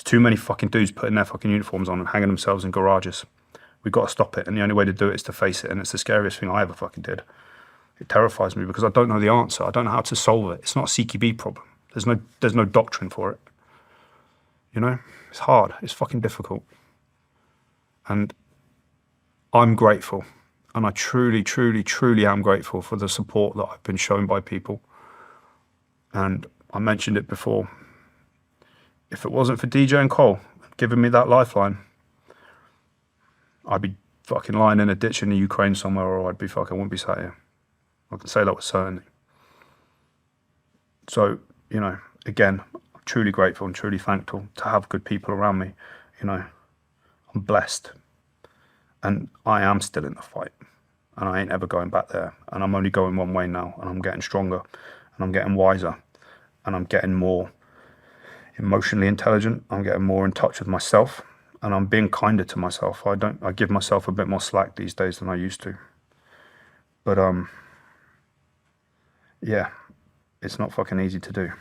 too many fucking dudes putting their fucking uniforms on and hanging themselves in garages. We've got to stop it, and the only way to do it is to face it, and it's the scariest thing I ever fucking did. It terrifies me because I don't know the answer. I don't know how to solve it. It's not a CQB problem. There's no doctrine for it. You know? It's hard. It's fucking difficult. And I'm grateful. And I truly, truly, truly am grateful for the support that I've been shown by people. And I mentioned it before. If it wasn't for DJ and Cole giving me that lifeline, I'd be fucking lying in a ditch in the Ukraine somewhere, or I wouldn't be sat here. I can say that with certainty. So, you know, again, I'm truly grateful and truly thankful to have good people around me. You know, I'm blessed. And I am still in the fight. And I ain't ever going back there. And I'm only going one way now. And I'm getting stronger. And I'm getting wiser. And I'm getting more emotionally intelligent. I'm getting more in touch with myself. And I'm being kinder to myself. I give myself a bit more slack these days than I used to. But yeah, it's not fucking easy to do.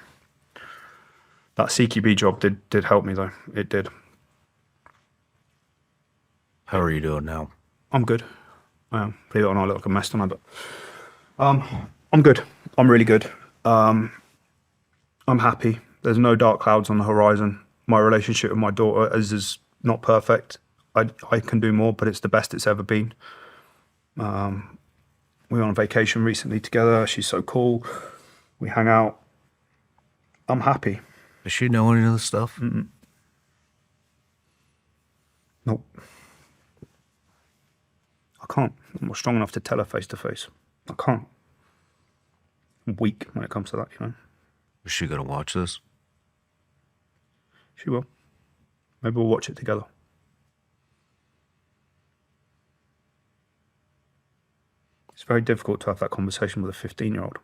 That CQB job did help me though. It did. How are you doing now? I'm good. I am. Believe it or not, I look like a mess tonight, but I'm good. I'm really good. I'm happy. There's no dark clouds on the horizon. My relationship with my daughter is not perfect. I can do more, but it's the best it's ever been. We were on vacation recently together. She's so cool. We hang out. I'm happy. Does she know any of this stuff? Nope. I can't. I'm not strong enough to tell her face to face. I can't. I'm weak when it comes to that, you know. Is she gonna watch this? She will. Maybe we'll watch it together. It's very difficult to have that conversation with a 15-year-old.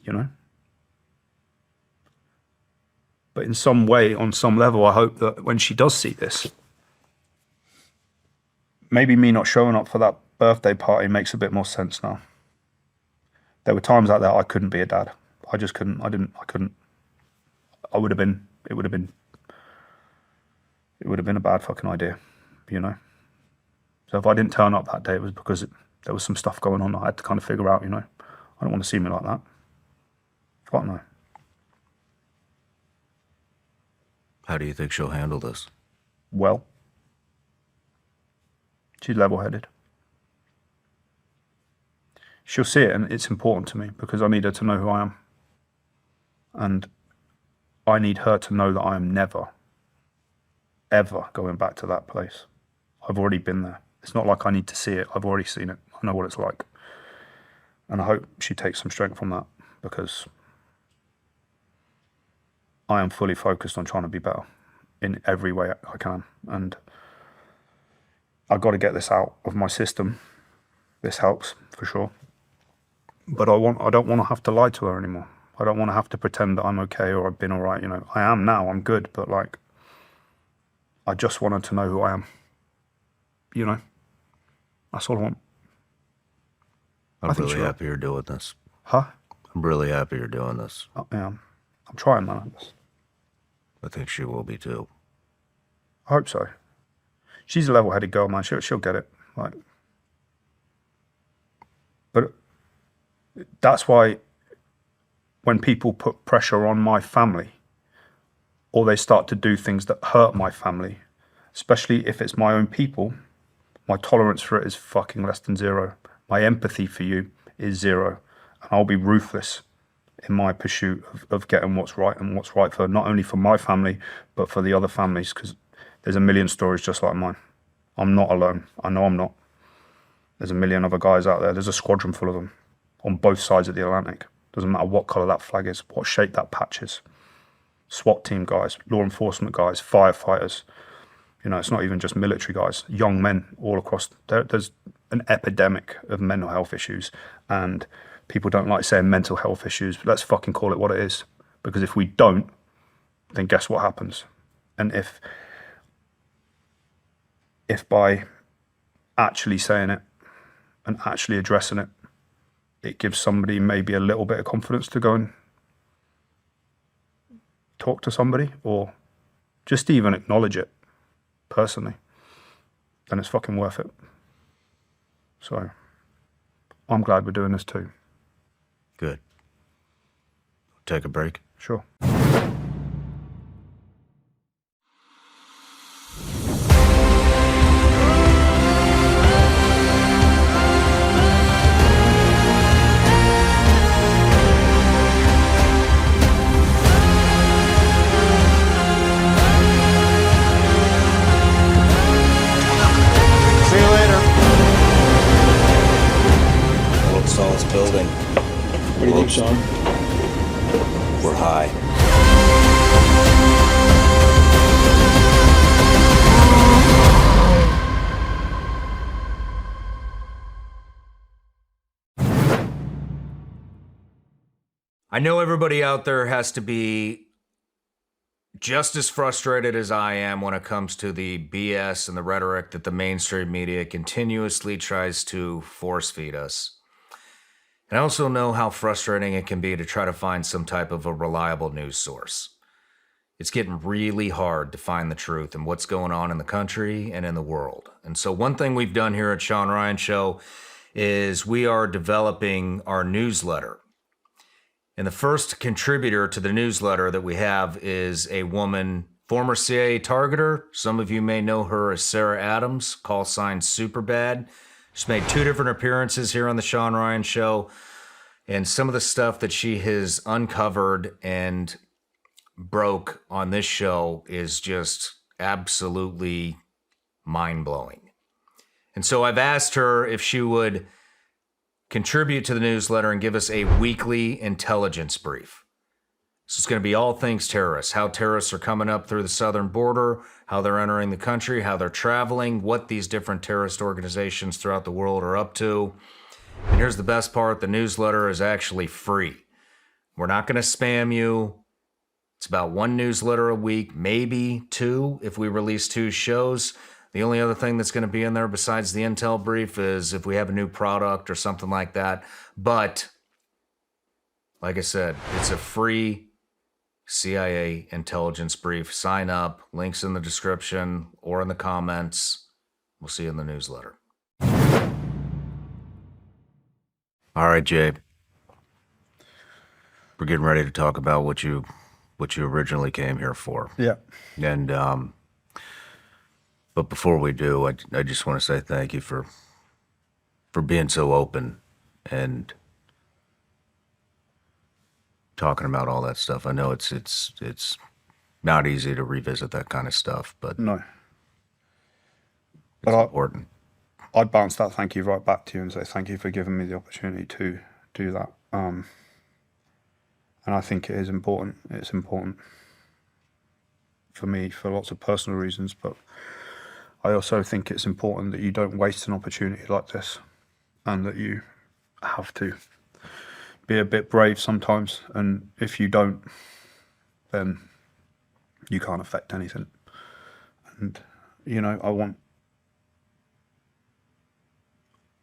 You know? But in some way, on some level, I hope that when she does see this, maybe me not showing up for that birthday party makes a bit more sense now. There were times out there I couldn't be a dad. I just couldn't. I couldn't. It would have been a bad fucking idea, you know? So if I didn't turn up that day, it was because there was some stuff going on that I had to kind of figure out, you know? I don't want to see me like that. Fuck no. How do you think she'll handle this? Well, she's level-headed. She'll see it, and it's important to me because I need her to know who I am. And I need her to know that I am never, ever going back to that place. I've already been there. It's not like I need to see it. I've already seen it. I know what it's like. And I hope she takes some strength from that because I am fully focused on trying to be better in every way I can. And I've got to get this out of my system. This helps for sure. But I don't want to have to lie to her anymore. I don't want to have to pretend that I'm okay or I've been all right. You know, I am now. I'm good. But like, I just want her to know who I am. You know, that's all I want. I'm really happy you're doing this. Huh? I'm really happy you're doing this. Yeah, I'm trying, man. I think she will be too. I hope so. She's a level-headed girl, man. She'll get it. Like, but that's why when people put pressure on my family, or they start to do things that hurt my family, especially if it's my own people, my tolerance for it is fucking less than zero. My empathy for you is zero. And I'll be ruthless in my pursuit of getting what's right and what's right for not only for my family, but for the other families, because there's a million stories just like mine. I'm not alone. I know I'm not. There's a million other guys out there. There's a squadron full of them on both sides of the Atlantic. Doesn't matter what colour that flag is, what shape that patch is. SWAT team guys, law enforcement guys, firefighters. You know, it's not even just military guys, young men all across. There's an epidemic of mental health issues, and people don't like saying mental health issues, but let's fucking call it what it is. Because if we don't, then guess what happens? And if by actually saying it and actually addressing it, it gives somebody maybe a little bit of confidence to go and talk to somebody or just even acknowledge it personally, then it's fucking worth it. So I'm glad we're doing this too. Good. Take a break. Sure. See you later. World's tallest building. What do you think, Sean? We're high. I know everybody out there has to be just as frustrated as I am when it comes to the BS and the rhetoric that the mainstream media continuously tries to force feed us. And I also know how frustrating it can be to try to find some type of a reliable news source. It's getting really hard to find the truth and what's going on in the country and in the world. And so one thing we've done here at Sean Ryan Show is we are developing our newsletter. And the first contributor to the newsletter that we have is a woman, former CIA targeter. Some of you may know her as Sarah Adams, call sign Superbad. She's made 2 different appearances here on the Sean Ryan Show. And some of the stuff that she has uncovered and broke on this show is just absolutely mind-blowing. And so I've asked her if she would contribute to the newsletter and give us a weekly intelligence brief. This is going to be all things terrorists, how terrorists are coming up through the southern border, how they're entering the country, how they're traveling, what these different terrorist organizations throughout the world are up to. And here's the best part, the newsletter is actually free. We're not going to spam you. It's about 1 newsletter a week, maybe 2 if we release 2 shows. The only other thing that's going to be in there besides the intel brief is if we have a new product or something like that. But like I said, it's a free CIA intelligence brief. Sign up. Links in the description or in the comments. We'll see you in the newsletter. All right, Jay. We're getting ready to talk about what you originally came here for. Yeah. And but before we do, I just want to say thank you for being so open and talking about all that stuff. I know it's not easy to revisit that kind of stuff, but No. it's But important. I'd bounce that thank you right back to you and say thank you for giving me the opportunity to do that. And I think it is important. It's important for me for lots of personal reasons, but I also think it's important that you don't waste an opportunity like this and that you have to be a bit brave sometimes. And if you don't, then you can't affect anything. And, you know,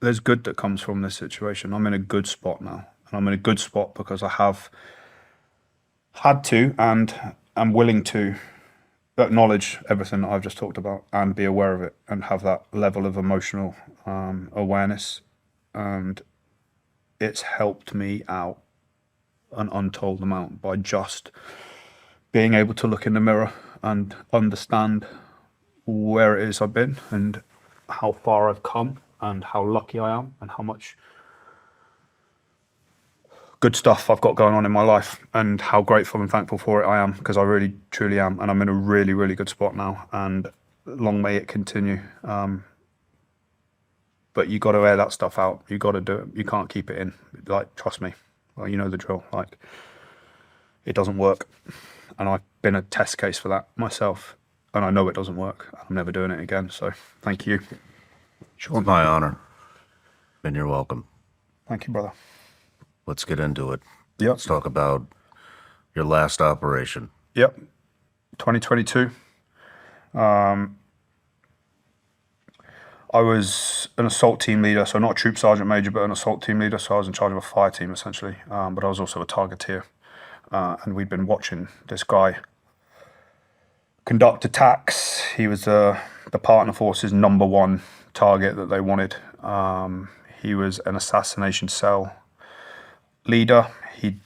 there's good that comes from this situation. I'm in a good spot now. And I'm in a good spot because I have had to and am willing to acknowledge everything that I've just talked about and be aware of it and have that level of emotional awareness. And it's helped me out an untold amount by just being able to look in the mirror and understand where it is I've been and how far I've come and how lucky I am and how much good stuff I've got going on in my life and how grateful and thankful for it I am, because I really truly am, and I'm in a really, really good spot now, and long may it continue. But you got to air that stuff out. You got to do it. You can't keep it in. Like, trust me. Well, you know the drill. Like, it doesn't work, and I've been a test case for that myself, and I know it doesn't work. I'm never doing it again. So thank you. Sure. It's my honor. And you're welcome. Thank you, brother. Let's get into it. Yep. Let's talk about your last operation. Yep. 2022. I was an assault team leader, so not a troop sergeant major, but an assault team leader. So I was in charge of a fire team essentially, but I was also a targeteer. and we'd been watching this guy conduct attacks. He was the partner force's #1 target that they wanted. He was an assassination cell leader. He'd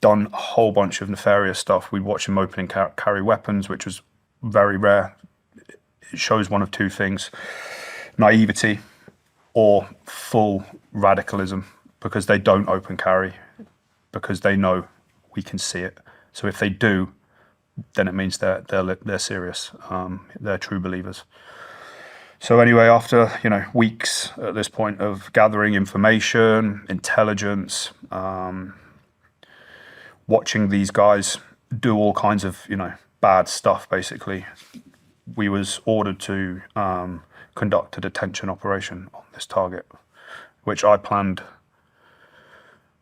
done a whole bunch of nefarious stuff. We'd watch him open and carry weapons, which was very rare. It shows one of two things: naivety or full radicalism, because they don't open carry, because they know we can see it. So if they do, then it means they're serious. They're true believers. So anyway, after weeks at this point of gathering information, intelligence, watching these guys do all kinds of bad stuff, basically, we was ordered to conduct a detention operation on this target, which I planned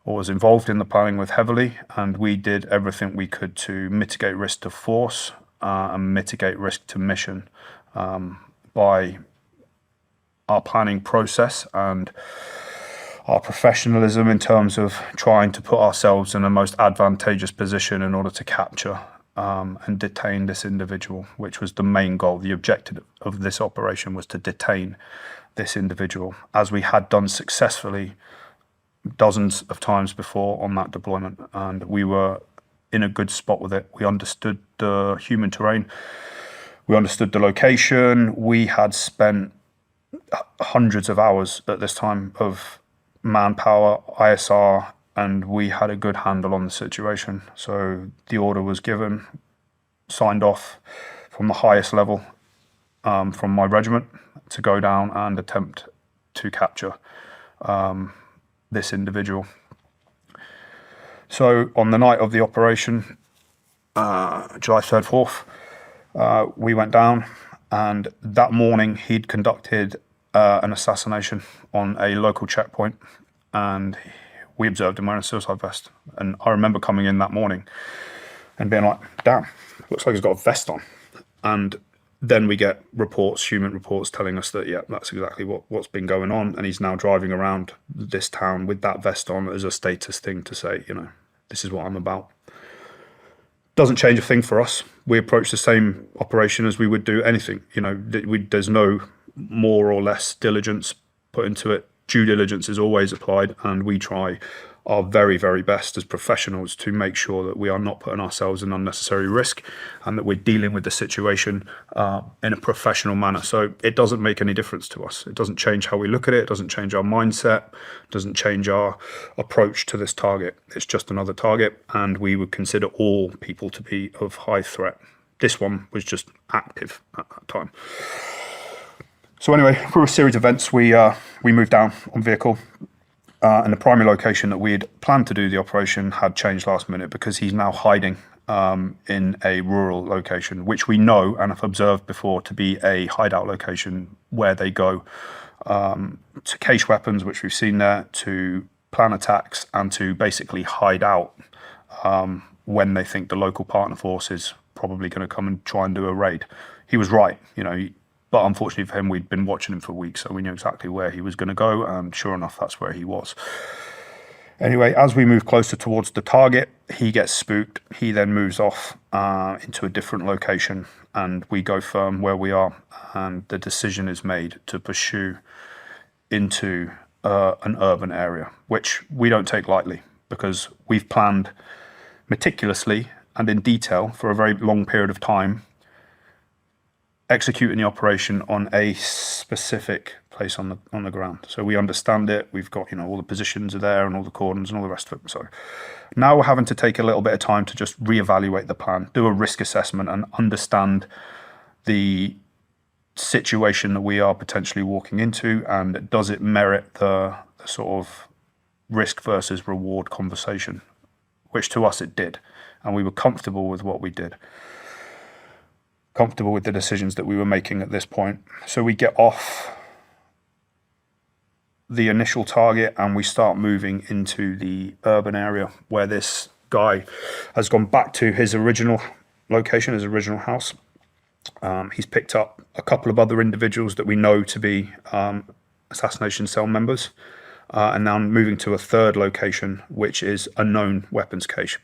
or was involved in the planning with heavily, and we did everything we could to mitigate risk to force and mitigate risk to mission by our planning process and our professionalism in terms of trying to put ourselves in the most advantageous position in order to capture and detain this individual, which was the main goal. The objective of this operation was to detain this individual, as we had done successfully dozens of times before on that deployment, and we were in a good spot with it. We understood the human terrain, we understood the location. We had spent hundreds of hours at this time of manpower, ISR, and we had a good handle on the situation. So the order was given, signed off from the highest level from my regiment to go down and attempt to capture this individual. So on the night of the operation, July 3rd, 4th, we went down, and that morning he'd conducted an assassination on a local checkpoint, and we observed him wearing a suicide vest. And I remember coming in that morning and being like, damn, looks like he's got a vest on. And then we get reports, human reports, telling us that, yeah, that's exactly what's been going on. And he's now driving around this town with that vest on as a status thing to say, this is what I'm about. Doesn't change a thing for us. We approach the same operation as we would do anything. There's no more or less diligence put into it. Due diligence is always applied, and we try our very, very best as professionals to make sure that we are not putting ourselves in unnecessary risk and that we're dealing with the situation in a professional manner. So it doesn't make any difference to us. It doesn't change how we look at it. It doesn't change our mindset. It doesn't change our approach to this target. It's just another target, and we would consider all people to be of high threat. This one was just active at that time. So anyway, through a series of events, we moved down on vehicle, and the primary location that we had planned to do the operation had changed last minute because he's now hiding in a rural location, which we know and have observed before to be a hideout location where they go to cache weapons, which we've seen there, to plan attacks, and to basically hide out when they think the local partner force is probably going to come and try and do a raid. He was right, but unfortunately for him, we'd been watching him for weeks, so we knew exactly where he was going to go, and sure enough, that's where he was. Anyway, as we move closer towards the target, he gets spooked. He then moves off into a different location, and we go firm where we are, and the decision is made to pursue into an urban area, which we don't take lightly because we've planned meticulously and in detail for a very long period of time, executing the operation on a specific place on the ground. So we understand it. We've got all the positions are there and all the cordons and all the rest of it. So now we're having to take a little bit of time to just reevaluate the plan, do a risk assessment, and understand the situation that we are potentially walking into, and does it merit the sort of risk versus reward conversation, which to us it did, and we were comfortable with what we did. Comfortable with the decisions that we were making at this point. So we get off the initial target and we start moving into the urban area where this guy has gone back to his original location, his original house. He's picked up a couple of other individuals that we know to be assassination cell members, and now moving to a third location, which is a known weapons cache.